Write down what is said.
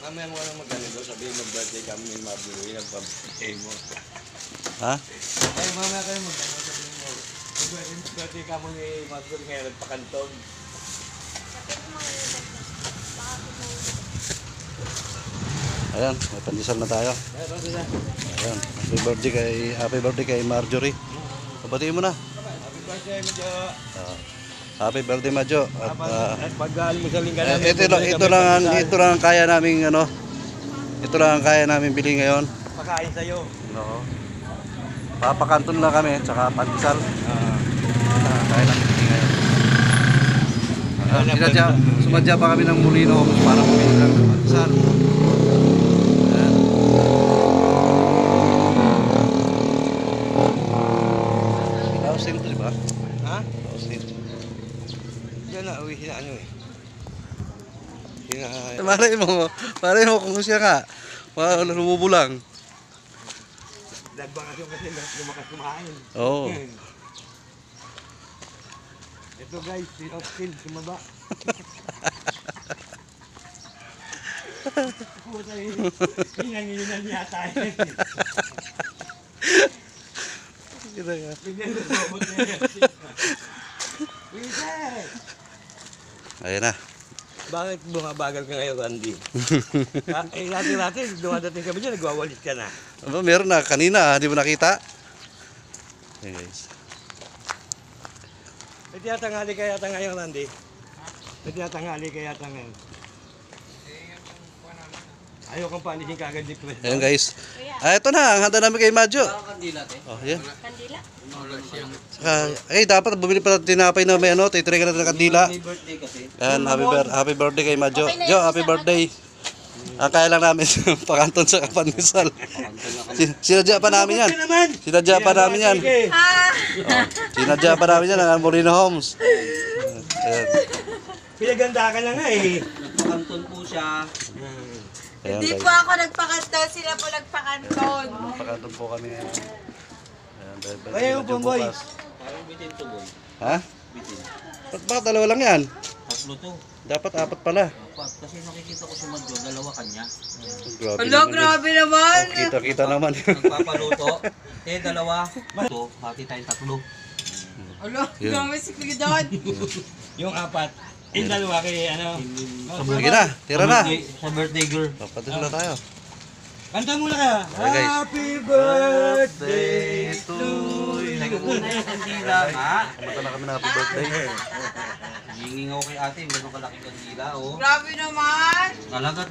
Mamaya mo ka lang magkano sabihin mag-birthday kami ni Marjorie, nagpa-birthday mo. Ha? Ay, mamaya kayo magkano sabihin mo. Mag-birthday ka mo ni Marjorie kaya nagpakantong. Ayan, may pandesal na tayo. Ayan, happy birthday kay Marjorie. Pabatiin mo na. Happy birthday, Madjo. Happy birthday, Madjo. At pag-almusalin ka namin. ito lang ang kaya naming ano. Ito lang ang kaya naming bili ngayon. Pakain sa'yo. Oo. Papakanton lang kami, tsaka pandesal. Kaya namin bili ngayon. Sumadya pa kami ng Molino para bumili lang ng pandesal. Lausin to, di ba? Ha? Lausin. Diyan na, uwi sila ano eh. Malay mo kung siya nga. Lumubo lang. Nagbakasyon kasi lumakas kumain. Oo. Ito guys, si Austin, sumaba. Puta yun. Hinanginan yata yun. Kita nga. Bigyan na robot na yun. Wizard! Ayan na. Bakit bumabagal ka ngayon, Randy? Natin, dumadating kami dyan, nagwawalit ka na. Meron na. Kanina, di mo nakita? Ayan guys. May tinatanghali ka yata ngayon, Randy? May tinatanghali ka yata ngayon. Ayaw kang paanisin kagad ni Chris. Ayan guys. Ito na. Ang handa namin kay Madjo. Kandila, te. Oh, yan. Kandila? Dapat bumili pa ng tinapay na may ano. Titry ka natin ng kandila. May birthday kasi. Ayan, happy birthday kay Madjo. Jo, happy birthday. Ang kaya lang namin pakanton sa pandesal. Sinadya pa namin yan. Sinadya pa namin yan. Sinadya pa namin yan ang Molino Homes. Ayan. Pinaganda ka na nga eh. Nagpakanton po siya. Ayan, Hindi guys. po ako nagpakanton, sila po nagpakanton. Pakanton po kami ngayon. Ayan, Kaya yung Madjo boy. bukas. Parang bitin to, boy. Ha? Bitin. Bakit dalawa lang yan? Tatlo to. Dapat apat pala. Apat. Kasi nakikita ko si Madjo, dalawa kanya. Grabe Hello, naman yun. grabe naman. Kita naman. Nagpapaluto. Dalawa. Ito, hati tayong tatlo. Hello, Yun. grabe si Kuya Don. Yung apat. Yung dalawa kay ano. Sige na, tira na. Sa birthday girl. Papadala na tayo. Kanta muna ka. Okay, guys. Happy birthday to you. Teka muna yung kandila, ha? Kumata na kami ng happy birthday. Hinging ako kay ate, gano'ng kalaking kandila, oh. Grabe naman. Kalagat